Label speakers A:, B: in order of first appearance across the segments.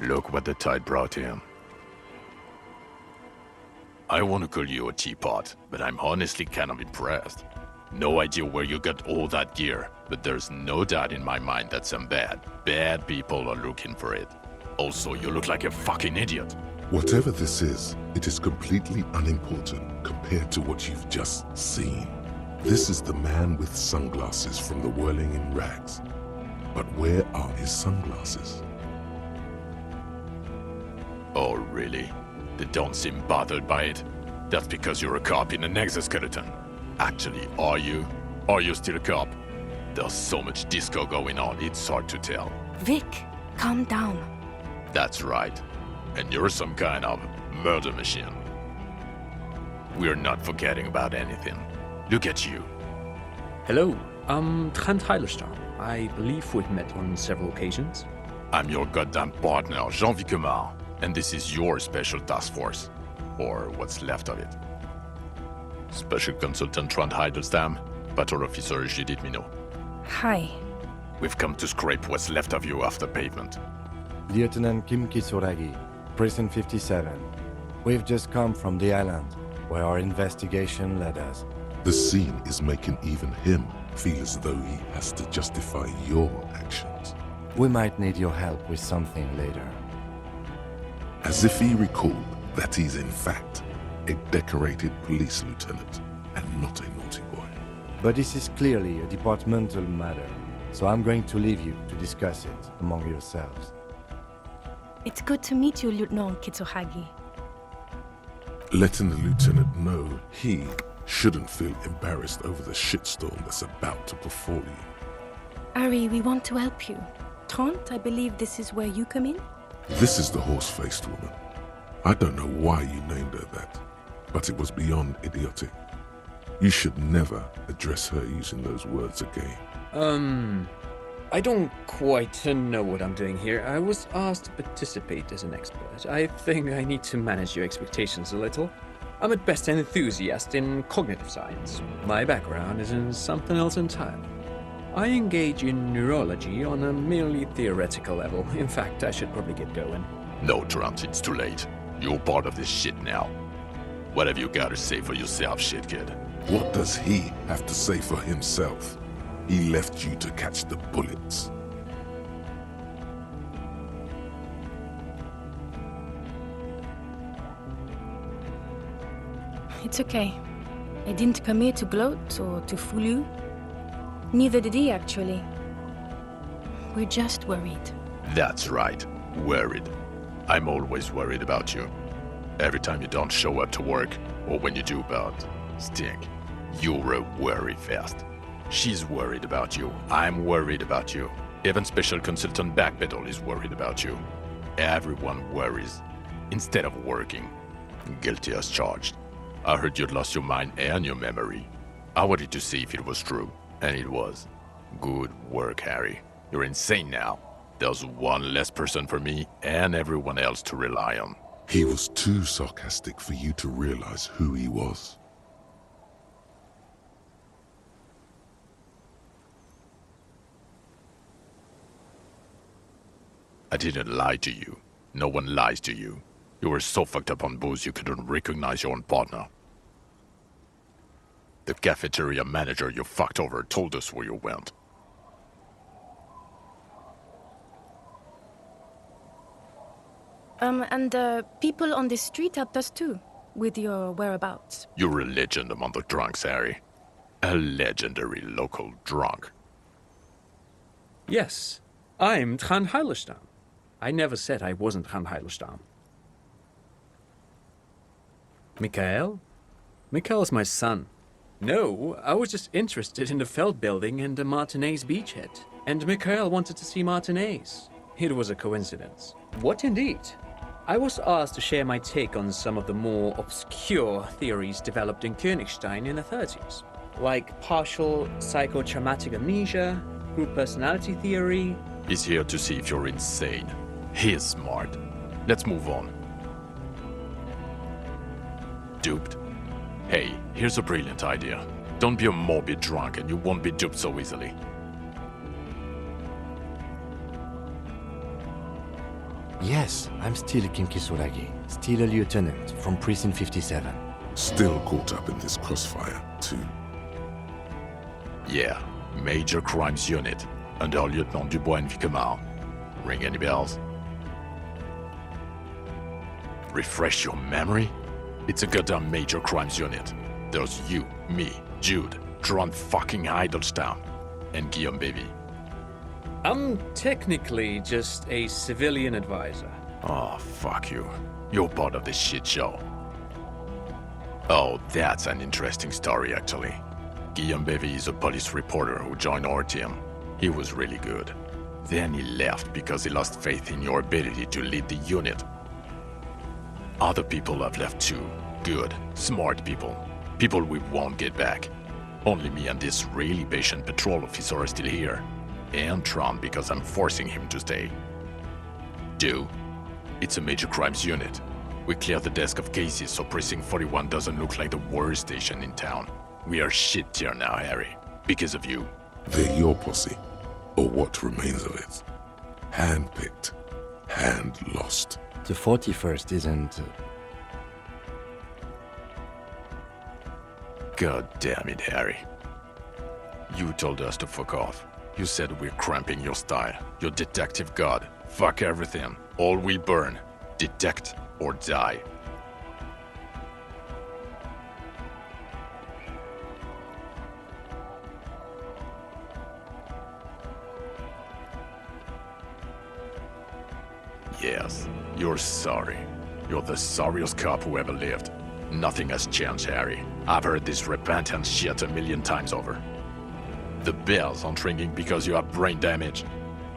A: Look what the tide brought him. I want to call you a teapot, but I'm honestly kind of impressed. No idea where you got all that gear, but there's no doubt in my mind that some bad people are looking for it. Also, you look like a fucking idiot.
B: Whatever this is, it is completely unimportant compared to what you've just seen. This is the man with sunglasses from the Whirling in Rags. But where are his sunglasses?
A: Oh, really? They don't seem bothered by it? That's because you're a cop in an exoskeleton. Actually, are you? Are you still a cop? There's so much disco going on, it's hard to tell.
C: Vic, calm down.
A: That's right. And you're some kind of murder machine. We're not forgetting about anything. Look at you.
D: Hello, I'm Trent Heilerstam. I believe we've met on several occasions.
A: I'm your goddamn partner, Jean Vicomar, and this is your special task force. Or what's left of it. Special Consultant Trent Heilerstam, Patrol Officer Judith Minot.
C: Hi.
A: We've come to scrape what's left of you off the pavement.
E: Lieutenant Kim Kisuragi, Prison 57. We've just come from the island, where our investigation led us.
B: The scene is making even him feel as though he has to justify your actions.
E: We might need your help with something later.
B: As if he recalled that he's in fact a decorated police lieutenant and not a naughty boy.
E: But this is clearly a departmental matter, so I'm going to leave you to discuss it among yourselves.
C: It's good to meet you, Lieutenant Kitsuhagi.
B: Letting the lieutenant know he shouldn't feel embarrassed over the shitstorm that's about to befall you.
C: Ari, we want to help you. Trent, I believe this is where you come in?
B: This is the horse-faced woman. I don't know why you named her that, but it was beyond idiotic. You should never address her using those words again.
D: I don't quite know what I'm doing here. I was asked to participate as an expert. I think I need to manage your expectations a little. I'm at best an enthusiast in cognitive science. My background is in something else entirely. I engage in neurology on a merely theoretical level. In fact, I should probably get going.
A: No, Trent, it's too late. You're part of this shit now. What have you got to say for yourself, shit kid?
B: What does he have to say for himself? He left you to catch the bullets.
C: It's okay. I didn't come here to gloat or to fool you. Neither did he, actually. We're just worried.
A: That's right, worried. I'm always worried about you. Every time you don't show up to work, or when you do but stink, you're a worry fest. She's worried about you, I'm worried about you. Even Special Consultant Backpedal is worried about you. Everyone worries, instead of working. Guilty as charged. I heard you'd lost your mind and your memory. I wanted to see if it was true, and it was. Good work, Harry. You're insane now. There's one less person for me and everyone else to rely on.
B: He was too sarcastic for you to realize who he was.
A: I didn't lie to you. No one lies to you. You were so fucked up on booze you couldn't recognize your own partner. The cafeteria manager you fucked over told us where you went.
C: And people on the street helped us too, with your whereabouts.
A: You're a legend among the drunks, Harry. A legendary local drunk.
D: Yes, I'm Trent Heilerstam. I never said I wasn't Trent Heilerstam. Mikhail? Mikhail's my son. No, I was just interested in the Feld building and the Martinez beachhead. And Mikhail wanted to see Martinez. It was a coincidence. What indeed? I was asked to share my take on some of the more obscure theories developed in Königstein in the 30s. Like partial psychotraumatic amnesia, group personality theory.
A: He's here to see if you're insane. He is smart. Let's move on. Duped? Hey, here's a brilliant idea. Don't be a morbid drunk and you won't be duped so easily.
E: Yes, I'm still Kim Kisuragi, still a lieutenant from Precinct 57.
B: Still caught up in this crossfire, too.
A: Yeah, Major Crimes Unit, under Lieutenant Dubois and Vicomar. Ring any bells? Refresh your memory? It's a goddamn Major Crimes Unit. There's you, me, Jude, Tron fucking Idlestown, and Guillaume Baby.
D: I'm technically just a civilian advisor.
A: Oh, fuck you. You're part of this shit show. Oh, that's an interesting story, actually. Guillaume Bevy is a police reporter who joined our team. He was really good. Then he left because he lost faith in your ability to lead the unit. Other people have left too. Good, smart people. People we won't get back. Only me and this really patient patrol officer are still here. And Tron because I'm forcing him to stay. It's a Major Crimes Unit. We cleared the desk of cases so Precinct 41 doesn't look like the worst station in town. We are shit tier now, Harry. Because of you.
B: They're your posse, or what remains of it. Hand-picked, hand-lost.
E: The 41st isn't...
A: God damn it, Harry. You told us to fuck off. You said we're cramping your style. Your detective god. Fuck everything. All will burn. Detect or die. Yes, you're sorry. You're the sorriest cop who ever lived. Nothing has changed, Harry. I've heard this repentant shit a million times over. The bells aren't ringing because you have brain damage.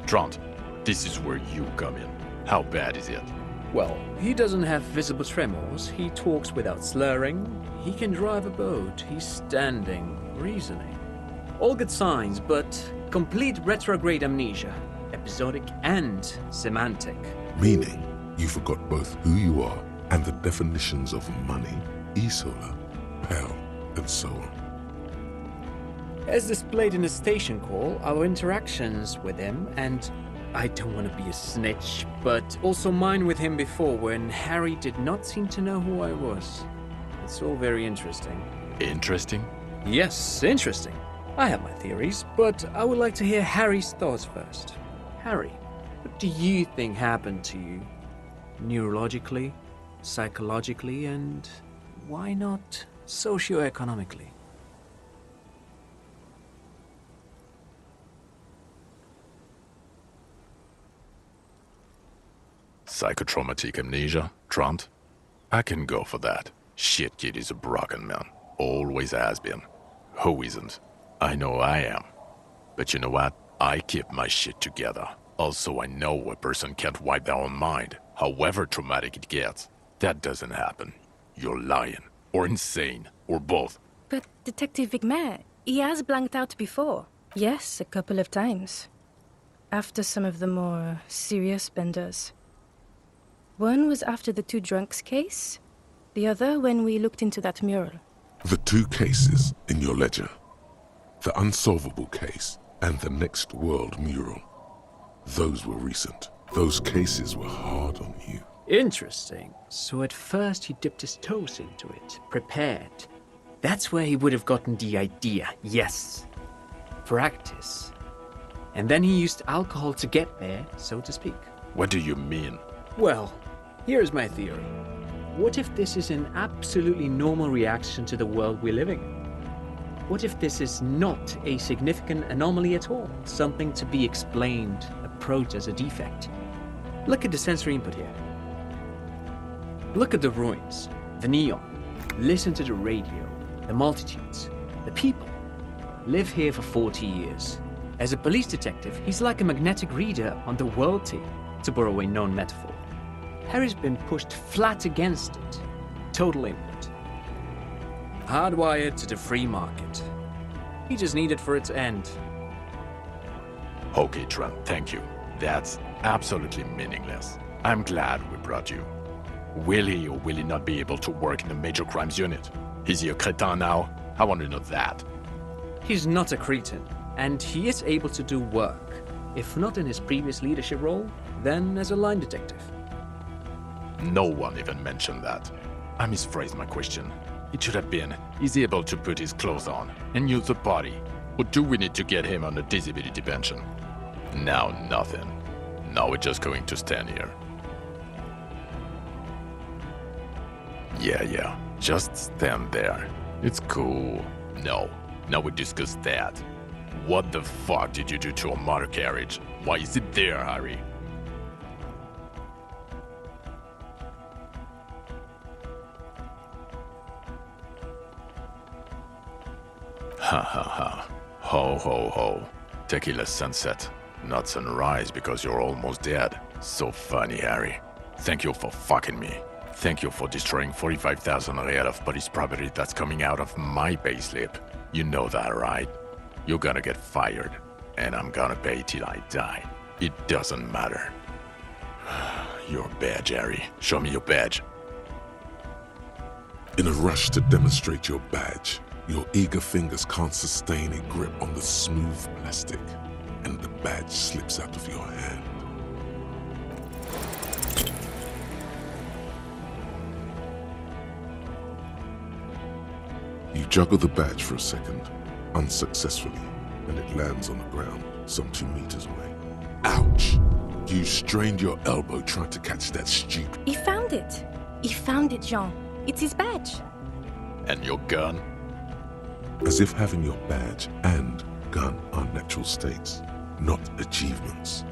A: Trant, this is where you come in. How bad is it?
D: Well, he doesn't have visible tremors, he talks without slurring, he can drive a boat, he's standing, reasoning. All good signs, but complete retrograde amnesia, episodic and semantic.
B: Meaning, you forgot both who you are and the definitions of money, Isola, Pell, and so on.
D: As displayed in the station call, our interactions with him, and I don't want to be a snitch, but also mine with him before when Harry did not seem to know who I was. It's all very interesting.
A: Interesting?
D: Yes, interesting. I have my theories, but I would like to hear Harry's thoughts first. Harry, what do you think happened to you? Neurologically, psychologically, and why not socioeconomically?
A: Psychotraumatic amnesia, Trant? I can go for that. Shit kid is a broken man. Always has been. Who isn't? I know I am. But you know what? I keep my shit together. Also, I know a person can't wipe their own mind, however traumatic it gets. That doesn't happen. You're lying. Or insane. Or both.
C: But Detective Vigmer, he has blanked out before. Yes, a couple of times. After some of the more serious benders. One was after the two drunks case, the other when we looked into that mural.
B: The two cases in your ledger. The unsolvable case and the Next World mural. Those were recent. Those cases were hard on you.
D: Interesting. So at first he dipped his toes into it, prepared. That's where he would have gotten the idea, yes. Practice. And then he used alcohol to get there, so to speak.
A: What do you mean?
D: Well, here's my theory. What if this is an absolutely normal reaction to the world we're living in? What if this is not a significant anomaly at all? Something to be explained, approached as a defect? Look at the sensory input here. Look at the ruins, the neon. Listen to the radio, the multitudes, the people. Live here for 40 years. As a police detective, he's like a magnetic reader on the world team, to borrow a known metaphor. Harry's been pushed flat against it. Total input. Hardwired to the free market. He just needed for it to end.
A: Okay, Trent, thank you. That's absolutely meaningless. I'm glad we brought you. Will he or will he not be able to work in the Major Crimes Unit? Is he a cretin now? I want to know that.
D: He's not a cretin, and he is able to do work. If not in his previous leadership role, then as a line detective.
A: No one even mentioned that. I misphrased my question. It should have been, is he able to put his clothes on and use the body? Or do we need to get him on a disability pension? Now nothing. Now we're just going to stand here. Yeah, just stand there. It's cool. No, now we discuss that. What the fuck did you do to a motor carriage? Why is it there, Harry? Ha ha ha. Ho ho ho. Tequila sunset. Not sunrise because you're almost dead. So funny, Harry. Thank you for fucking me. Thank you for destroying 45,000 real of police property that's coming out of my payslip. You know that, right? You're gonna get fired. And I'm gonna pay till I die. It doesn't matter. Your badge, Harry. Show me your badge.
B: In a rush to demonstrate your badge, your eager fingers can't sustain a grip on the smooth plastic, and the badge slips out of your hand. You juggle the badge for a second, unsuccessfully, and it lands on the ground some 2 meters away. Ouch! You strained your elbow trying to catch that stupid...
C: He found it! He found it, Jean. It's his badge.
A: And your gun?
B: As if having your badge and gun are natural states, not achievements.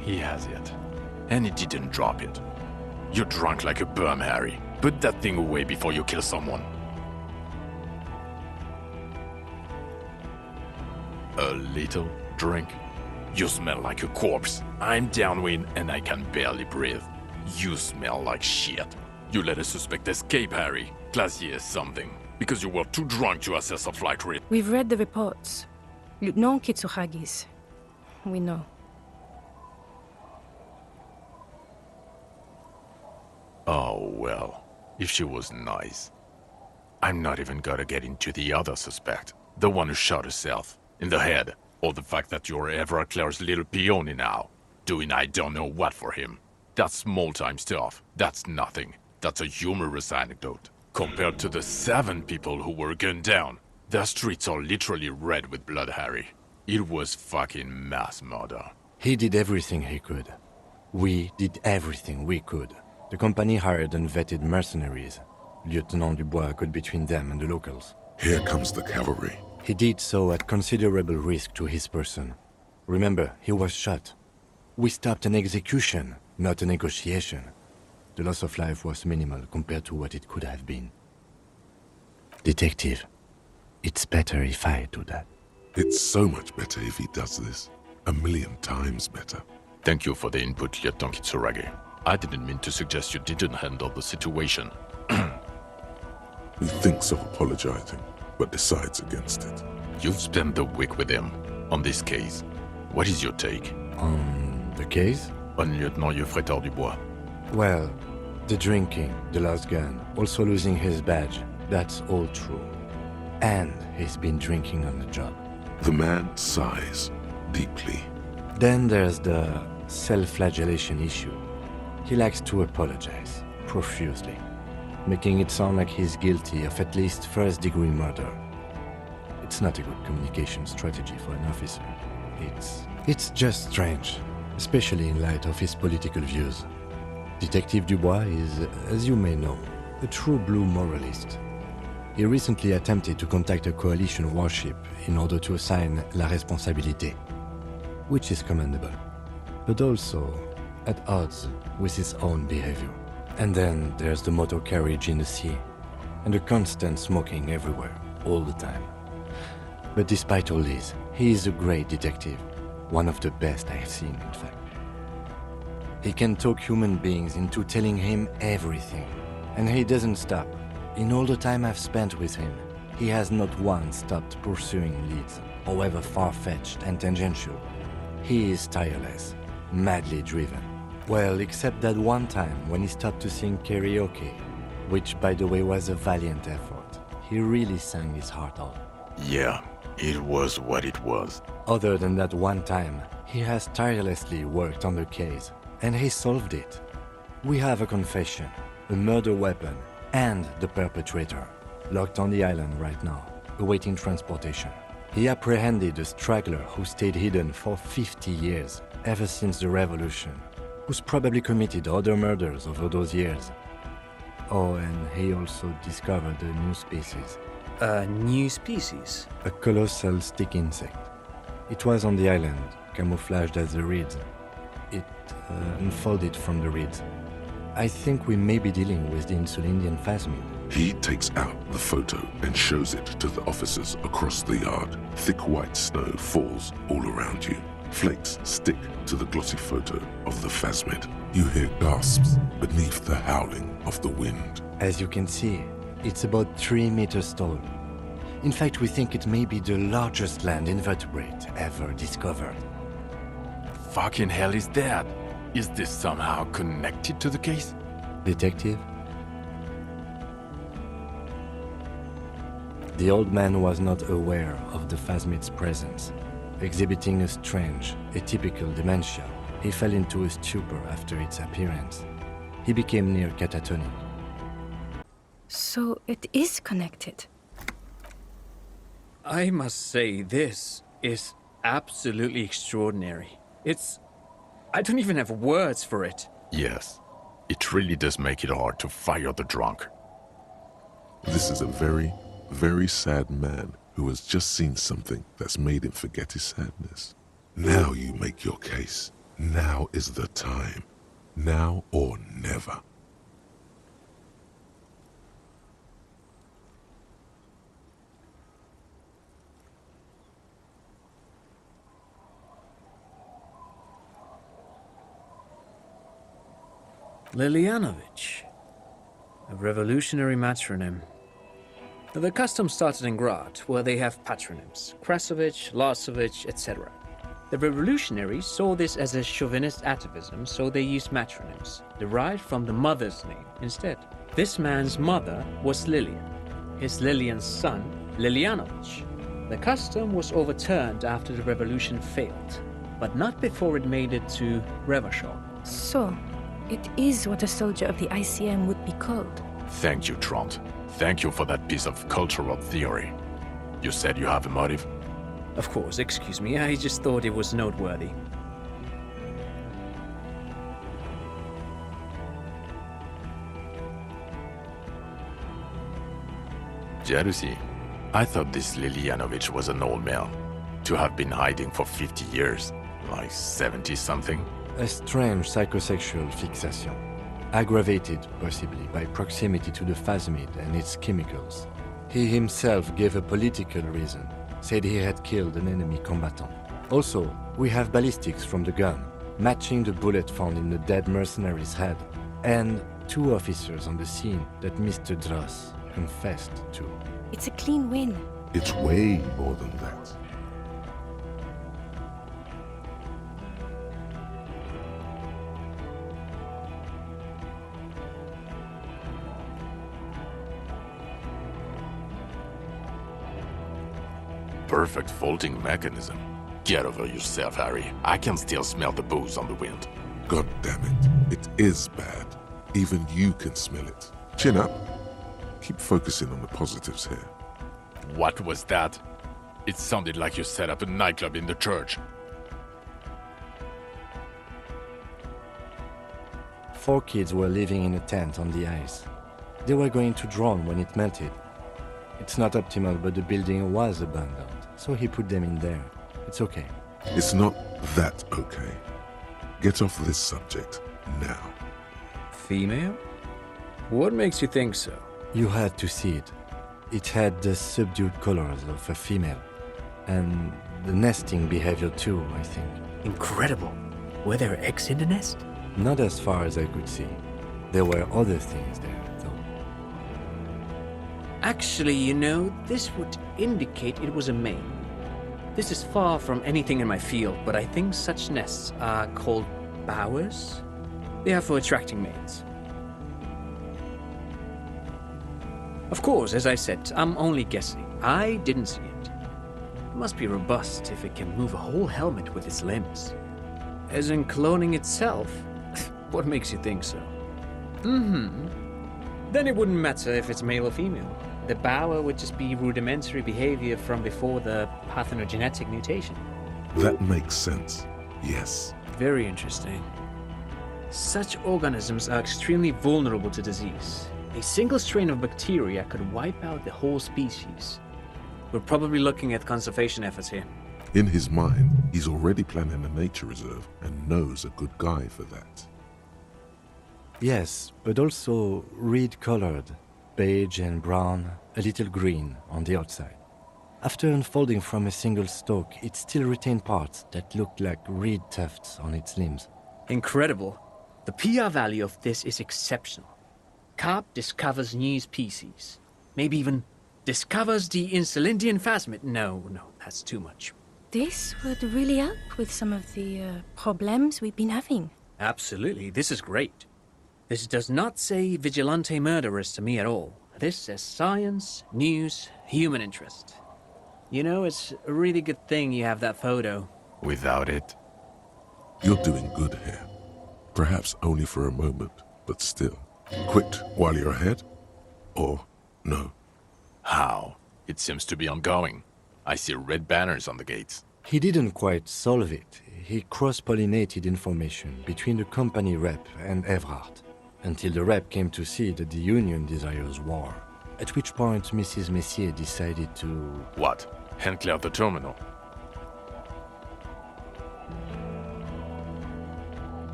A: He has it. And he didn't drop it. You're drunk like a bum, Harry. Put that thing away before you kill someone. A little drink? You smell like a corpse. I'm downwind and I can barely breathe. You smell like shit. You let a suspect escape, Harry. Classier something. Because you were too drunk to assess a flight risk.
C: We've read the reports. Lieutenant Kitsuragis. We know.
A: Oh, well. If she was nice. I'm not even gonna get into the other suspect. The one who shot herself. In the head. Or the fact that you're Everclear's little peony now. Doing I don't know what for him. That's small-time stuff. That's nothing. That's a humorous anecdote. Compared to the 7 people who were gunned down. The streets are literally red with blood, Harry. It was fucking mass murder.
E: He did everything he could. We did everything we could. The company hired and vetted mercenaries. Lieutenant Dubois got between them and the locals.
B: Here comes the cavalry.
E: He did so at considerable risk to his person. Remember, he was shot. We stopped an execution, not a negotiation. The loss of life was minimal compared to what it could have been. Detective, it's better if I do that.
B: It's so much better if he does this. 1,000,000 times better.
A: Thank you for the input, Lieutenant Kitsuragi. I didn't mean to suggest you didn't handle the situation.
B: He thinks of apologizing, but decides against it.
A: You've spent the week with him on this case. What is your take?
E: On the case?
A: On Lieutenant Geoffrey Dubois.
E: Well, the drinking, the lost gun, also losing his badge, that's all true. And he's been drinking on the job.
B: The man sighs deeply.
E: Then there's the self-flagellation issue. He likes to apologize, profusely, making it sound like he's guilty of at least first-degree murder. It's not a good communication strategy for an officer. It's just strange, especially in light of his political views. Detective Dubois is, as you may know, a true blue moralist. He recently attempted to contact a coalition warship in order to assign la responsabilité, which is commendable, but also at odds with his own behavior. And then there's the motor carriage in the sea, and the constant smoking everywhere, all the time. But despite all this, he is a great detective, one of the best I've seen, in fact. He can talk human beings into telling him everything, and he doesn't stop. In all the time I've spent with him, he has not once stopped pursuing leads, however far-fetched and tangential. He is tireless, madly driven. Well, except that one time when he stopped to sing karaoke, which by the way was a valiant effort. He really sang his heart out.
A: Yeah, It was what it was.
E: Other than that one time, he has tirelessly worked on the case, and he solved it. We have a confession, a murder weapon, and the perpetrator, locked on the island right now, awaiting transportation. He apprehended a straggler who stayed hidden for 50 years, ever since the revolution, who's probably committed other murders over those years. Oh, and he also discovered a new species.
D: A new species?
E: A colossal stick insect. It was on the island, camouflaged as the reeds. It unfolded from the reeds. I think we may be dealing with the Insulindian phasmid.
B: He takes out the photo and shows it to the officers across the yard. Thick white snow falls all around you. Flakes stick to the glossy photo of the phasmid. You hear gasps beneath the howling of the wind.
E: As you can see, it's about 3 meters tall. In fact, we think it may be the largest land invertebrate ever discovered.
A: Fucking hell is that? Is this somehow connected to the case?
E: Detective? The old man was not aware of the phasmid's presence. Exhibiting a strange, atypical dementia, he fell into a stupor after its appearance. He became near catatonic.
C: So it is connected.
D: I must say, this is absolutely extraordinary. I don't even have words for it.
A: Yes. It really does make it hard to fire the drunk.
B: This is a very, very sad man who has just seen something that's made him forget his sadness. Now you make your case. Now is the time. Now or never.
D: Lilianovich. A revolutionary matronym. The custom started in Grad, where they have patronyms. Krasovich, Lasovich, etc. The revolutionaries saw this as a chauvinist atavism, so they used matronyms, derived from the mother's name instead. This man's mother was Lilian. His Lilian's son, Lilianovich. The custom was overturned after the revolution failed, but not before it made it to Revachol.
C: So, it is what a soldier of the ICM would be called.
A: Thank you, Trond. Thank you for that piece of cultural theory. You said you have a motive?
D: Of course, excuse me, I just thought it was noteworthy.
A: Jealousy. I thought this Lilianovich was an old man. To have been hiding for 50 years. Like 70-something.
E: A strange psychosexual fixation, aggravated possibly by proximity to the phasmid and its chemicals. He himself gave a political reason, said he had killed an enemy combatant. Also, we have ballistics from the gun, matching the bullet found in the dead mercenary's head, and 2 officers on the scene that Mr. Dross confessed to.
C: It's a clean win.
B: It's way more than that.
A: Perfect folding mechanism. Get over yourself, Harry. I can still smell the booze on the wind.
B: God damn it. It is bad. Even you can smell it. Chin up. Keep focusing on the positives here.
A: What was that? It sounded like you set up a nightclub in the church.
E: 4 kids were living in a tent on the ice. They were going to drown when it melted. It's not optimal, but the building was abandoned, so he put them in there. It's okay.
B: It's not that okay. Get off this subject now.
D: Female? What makes you think so?
E: You had to see it. It had the subdued colors of a female. And the nesting behavior too, I think.
D: Incredible. Were there eggs in the nest?
E: Not as far as I could see. There were other things there, though.
D: Actually, you know, this would indicate it was a male. This is far from anything in my field, but I think such nests are called bowers. They are for attracting mates. Of course, as I said, I'm only guessing. I didn't see it. Must be robust if it can move a whole helmet with its limbs. As in cloning itself? What makes you think so? Then it wouldn't matter if it's male or female. The bower would just be rudimentary behavior from before the parthenogenetic mutation.
B: That makes sense. Yes.
D: Very interesting. Such organisms are extremely vulnerable to disease. A single strain of bacteria could wipe out the whole species. We're probably looking at conservation efforts here.
B: In his mind, he's already planning a nature reserve and knows a good guy for that.
E: Yes, but also reed-colored, beige and brown, a little green on the outside. After unfolding from a single stalk, it still retained parts that looked like reed tufts on its limbs.
D: Incredible. The PR value of this is exceptional. Carp discovers new species. Maybe even discovers the Insulindian phasmid. No, that's too much.
C: This would really help with some of the problems we've been having.
D: Absolutely, this is great. This does not say vigilante murderers to me at all. This says science, news, human interest. You know, it's a really good thing you have that photo.
A: Without it,
B: You're doing good here. Perhaps only for a moment, but still. Quit while you're ahead? Or no?
A: how? It seems to be ongoing. I see red banners on the gates.
E: He didn't quite solve it. He cross-pollinated information between the company rep and Evrard, until the rep came to see that the Union desires war. At which point Mrs. Messier decided to...
A: What? Hand clear the terminal.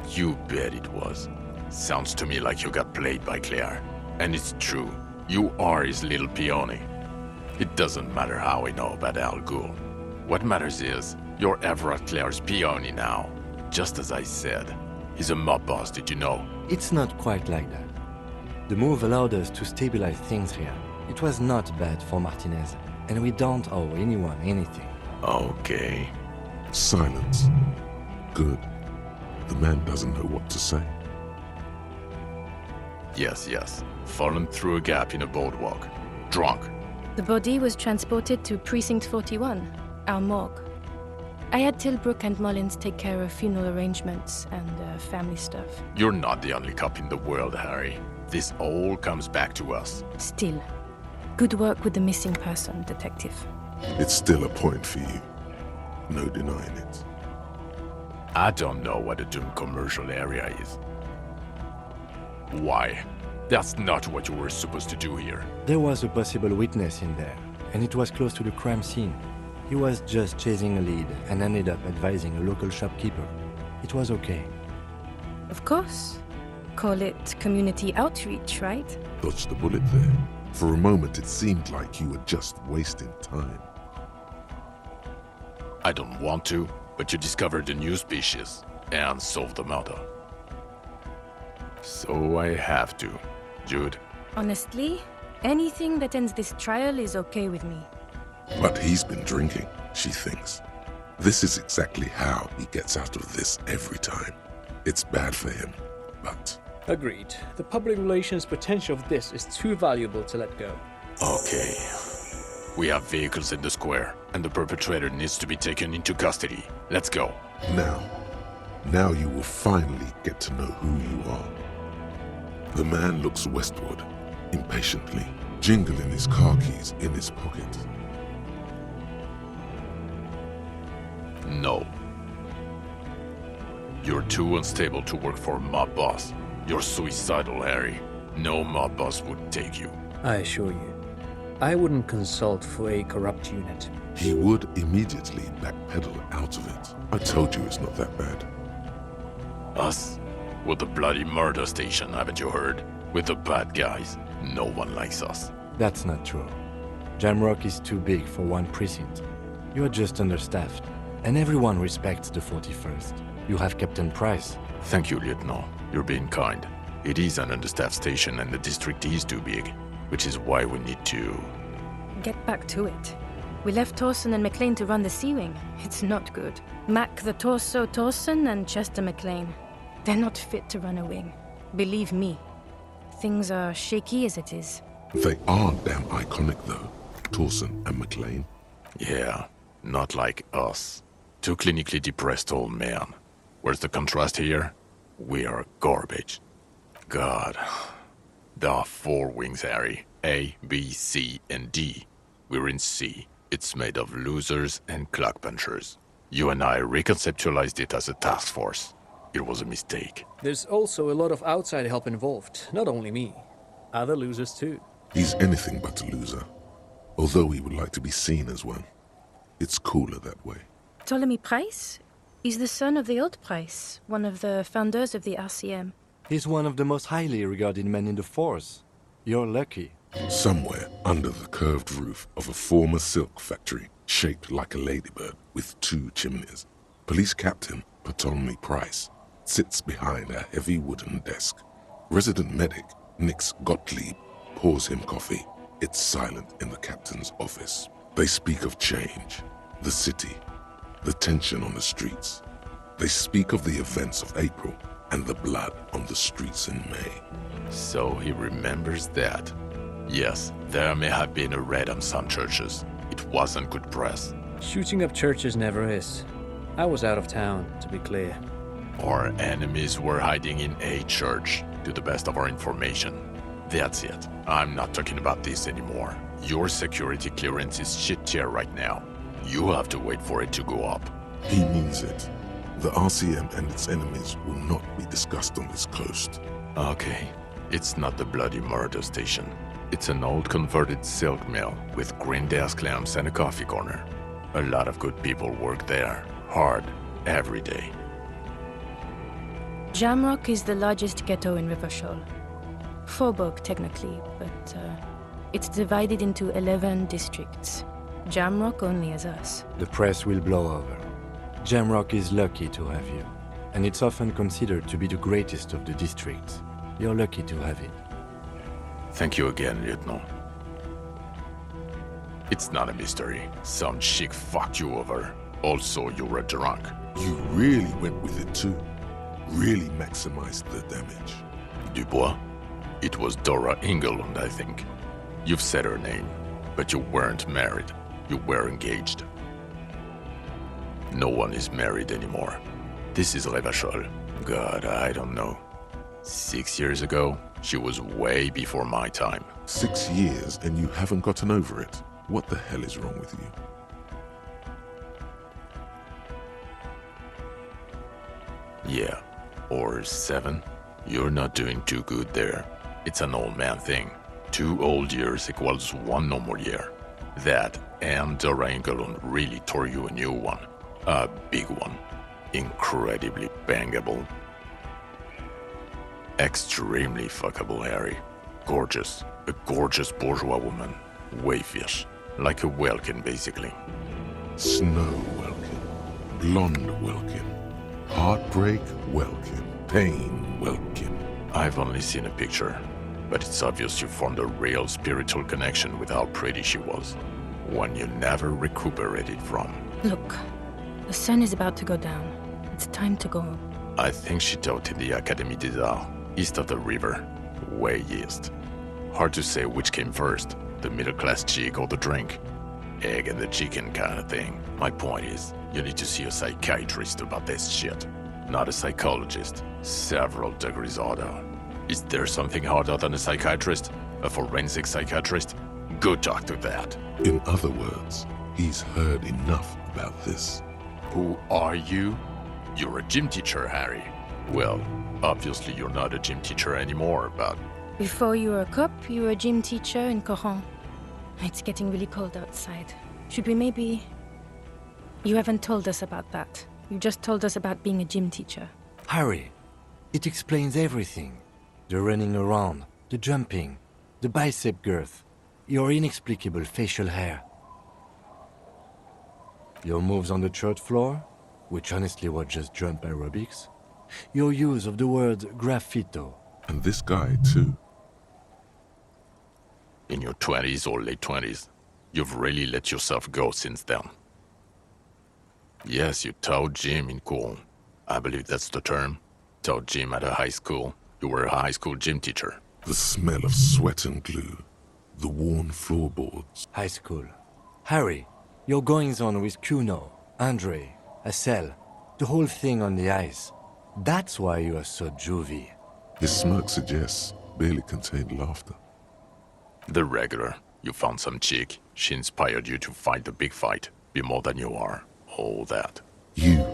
A: You bet it was. Sounds to me like you got played by Claire. And it's true. You are his little peony. It doesn't matter how we know about Al Ghul. What matters is, you're Everett Claire's peony now. Just as I said. He's a mob boss, did you know?
E: It's not quite like that. The move allowed us to stabilize things here. It was not bad for Martinez, and we don't owe anyone anything.
A: Okay.
B: Silence. Good. The man doesn't know what to say.
A: Yes. Fallen through a gap in a boardwalk. Drunk.
C: The body was transported to Precinct 41, our morgue. I had Tilbrook and Mullins take care of funeral arrangements and family stuff.
A: You're not the only cop in the world, Harry. This all comes back to us.
C: Still, good work with the missing person, Detective.
B: It's still a point for you. No denying it.
A: I don't know what a doomed commercial area is. Why? That's not what you were supposed to do here.
E: There was a possible witness in there, and it was close to the crime scene. He was just chasing a lead and ended up advising a local shopkeeper. It was okay.
C: Of course. Call it community outreach, right?
B: Dodged the bullet there. For a moment it seemed like you were just wasting time.
A: I don't want to, but you discovered a new species and solved the murder. So I have to. Jude,
C: Honestly, anything that ends this trial is okay with me.
B: But he's been drinking, she thinks. This is exactly how he gets out of this every time. It's bad for him, but...
D: Agreed. The public relations potential of this is too valuable to let go.
A: okay. We have vehicles in the square, and the perpetrator needs to be taken into custody. Let's go.
B: Now you will finally get to know who you are. The man looks westward, impatiently, jingling his car keys in his pocket.
A: No. You're too unstable to work for a mob boss. You're suicidal, Harry. No mob boss would take you.
D: I assure you, I wouldn't consult for a corrupt unit.
B: He would immediately backpedal out of it. I told you it's not that bad.
A: Us? We're the bloody murder station, haven't you heard? We're the bad guys. No one likes us.
E: That's not true. Jamrock is too big for one precinct. You are just understaffed, and everyone respects the 41st. You have Captain Price.
A: Thank you, Lieutenant. You're being kind. It is an understaffed station and the district is too big, which is why we need to...
C: Get back to it. We left Torson and McLean to run the C-Wing. It's not good. Mac the Torso Torson and Chester McLean. They're not fit to run a wing. Believe me. Things are shaky as it is.
B: They are damn iconic though, Torsen and McLean.
A: Yeah, not like us. Two clinically depressed old men. Where's the contrast here? We are garbage. God. There are 4 wings, Harry. A, B, C, and D. We're in C. It's made of losers and clock punchers. You and I reconceptualized it as a task force. It was a mistake.
D: There's also a lot of outside help involved, not only me. Other losers too.
B: He's anything but a loser, although he would like to be seen as one. It's cooler that way.
C: Ptolemy Price? He's the son of the old Price, one of the founders of the RCM.
E: He's one of the most highly regarded men in the force. You're lucky.
B: Somewhere under the curved roof of a former silk factory, shaped like a ladybird with 2 chimneys, Police Captain Ptolemy Price sits behind a heavy wooden desk. Resident medic Nix Gottlieb pours him coffee. It's silent in the captain's office. They speak of change, the city, the tension on the streets. They speak of the events of April and the blood on the streets in May.
A: So he remembers that. Yes, there may have been a raid on some churches. It wasn't good press.
D: Shooting up churches never is. I was out of town, to be clear.
A: Our enemies were hiding in a church, to the best of our information. That's it. I'm not talking about this anymore. Your security clearance is shit tier right now. You have to wait for it to go up.
B: He means it. The RCM and its enemies will not be discussed on this coast.
A: Okay, it's not the bloody murder station. It's an old converted silk mill with green desk lamps and a coffee corner. A lot of good people work there, hard, every day.
C: Jamrock is the largest ghetto in Rivershoal. Faubourg, technically, but it's divided into 11 districts. Jamrock only has us.
E: The press will blow over. Jamrock is lucky to have you, and it's often considered to be the greatest of the districts. You're lucky to have it.
A: Thank you again, Lieutenant. It's not a mystery. Some chick fucked you over. Also, you were drunk.
B: You really went with it too. Really maximized the damage.
A: Dubois? It was Dora Engelund, I think. You've said her name, but you weren't married. You were engaged. No one is married anymore. This is Revachol. God, I don't know. 6 years ago, she was way before my time.
B: 6 years and you haven't gotten over it. What the hell is wrong with you?
A: Yeah, or 7. You're not doing too good there. It's an old man thing. 2 old years equals 1 normal year. That and Dora Engelund really tore you a new one. A big one. Incredibly bangable. Extremely fuckable, Harry. Gorgeous. A gorgeous bourgeois woman. Wayfish. Like a Welkin, basically.
B: Snow Welkin. Blonde Welkin. Heartbreak Welkin. Pain Welkin.
A: I've only seen a picture, but it's obvious you formed a real spiritual connection with how pretty she was. One you never recuperated from.
C: Look, the sun is about to go down. It's time to go home.
A: I think she taught in the Académie des Arts, east of the river. Way east. Hard to say which came first, the middle-class chick or the drink. Egg and the chicken kind of thing. My point is, you need to see a psychiatrist about this shit. Not a psychologist. Several degrees harder. Is there something harder than a psychiatrist? A forensic psychiatrist? Go talk to that.
B: In other words, he's heard enough about this.
A: Who are you? You're a gym teacher, Harry. Well, obviously you're not a gym teacher anymore, but...
C: Before you were a cop, you were a gym teacher in Coron. It's getting really cold outside. Should we maybe... You haven't told us about that. You just told us about being a gym teacher.
E: Harry, it explains everything. The running around, the jumping, the bicep girth, your inexplicable facial hair. Your moves on the church floor, which honestly was just jump aerobics. Your use of the word graffito.
B: And this guy too.
A: In your 20s or late 20s, you've really let yourself go since then. Yes, you taught gym in Coron. I believe that's the term. Taught gym at a high school. You were a high school gym teacher.
B: The smell of sweat and glue. the worn floorboards.
E: High school. Harry, your goings-on with Kuno, Andre, Assel, the whole thing on the ice. That's why you are so juvie.
B: His smirk suggests barely contained laughter.
A: The regular. You found some chick. She inspired you to fight the big fight. Be more than you are. All that.
B: You,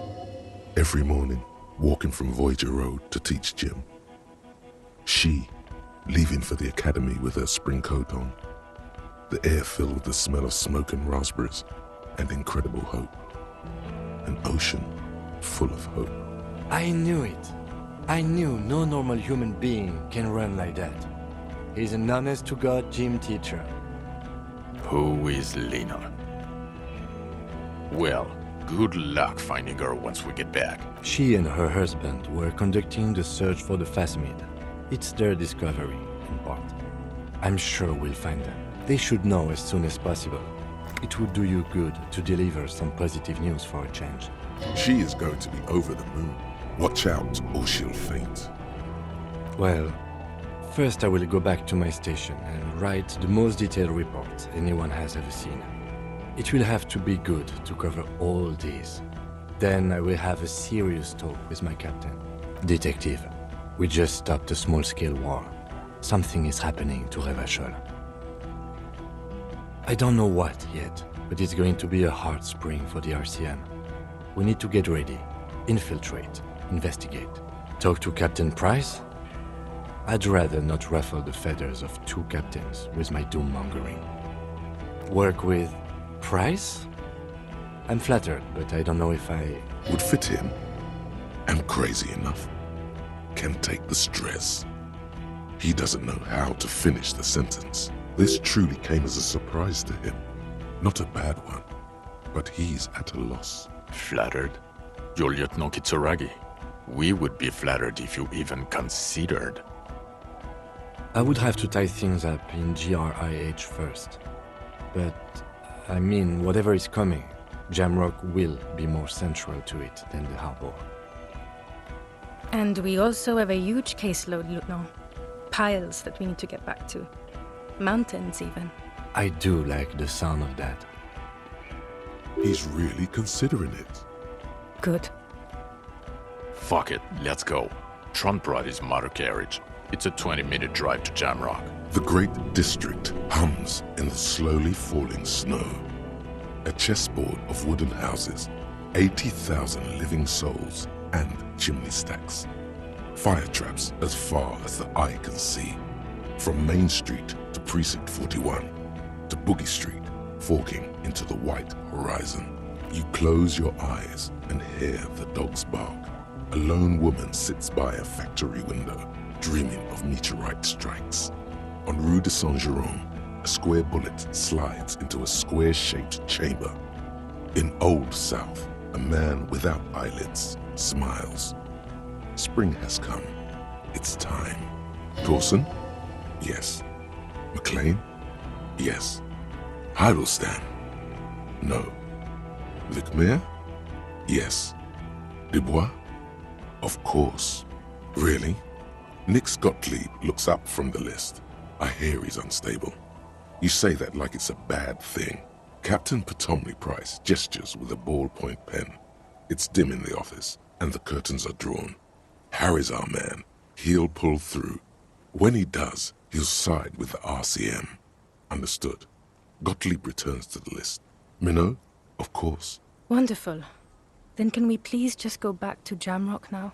B: every morning, walking from Voyager Road to teach gym. She, leaving for the academy with her spring coat on. The air filled with the smell of smoke and raspberries, and incredible hope. An ocean full of hope.
E: I knew it. I knew no normal human being can run like that. He's an honest-to-God gym teacher.
A: Who is Lena? Well, good luck finding her once we get back.
E: She and her husband were conducting the search for the Phasmid. It's their discovery, in part. I'm sure we'll find them. They should know as soon as possible. It would do you good to deliver some positive news for a change.
B: She is going to be over the moon. Watch out, or she'll faint.
E: Well, first I will go back to my station and write the most detailed report anyone has ever seen. It will have to be good to cover all these. Then I will have a serious talk with my captain. Detective, we just stopped a small-scale war. Something is happening to Revachol. I don't know what yet, but it's going to be a hard spring for the RCM. We need to get ready, infiltrate, investigate. Talk to Captain Price? I'd rather not ruffle the feathers of two captains with my doom-mongering. Work with Price? I'm flattered, but I don't know if I...
B: Would fit him. And crazy enough. Can take the stress. He doesn't know how to finish the sentence. This truly came as a surprise to him. Not a bad one, but he's at a loss.
A: Flattered? You're Lieutenant Kitsuragi. We would be flattered if you even considered.
E: I would have to tie things up in GRIH first. But, I mean, whatever is coming, Jamrock will be more central to it than the harbor.
C: And we also have a huge caseload, Lieutenant. Piles that we need to get back to. Mountains, even.
E: I do like the sound of that.
B: He's really considering it.
C: Good.
A: Fuck it, let's go. Tron brought his motor carriage. It's a 20-minute drive to Jamrock.
B: The great district hums in the slowly falling snow. A chessboard of wooden houses, 80,000 living souls, and chimney stacks. Fire traps as far as the eye can see. From Main Street to Precinct 41, to Boogie Street, forking into the white horizon. You close your eyes and hear the dogs bark. A lone woman sits by a factory window, dreaming of meteorite strikes. On Rue de Saint-Jérôme, a square bullet slides into a square-shaped chamber. In Old South, a man without eyelids smiles. Spring has come. It's time. Dawson? Yes. McLean? Yes. Heidelstein? No. Vicmair? Yes. Dubois? Of course. Really? Nix Gottlieb looks up from the list. I hear he's unstable. You say that like it's a bad thing. Captain Potomny Price gestures with a ballpoint pen. It's dim in the office, and the curtains are drawn. Harry's our man. He'll pull through. When he does, he'll side with the RCM. Understood. Gottlieb returns to the list. Minot? Of course.
C: Wonderful. Then can we please just go back to Jamrock now?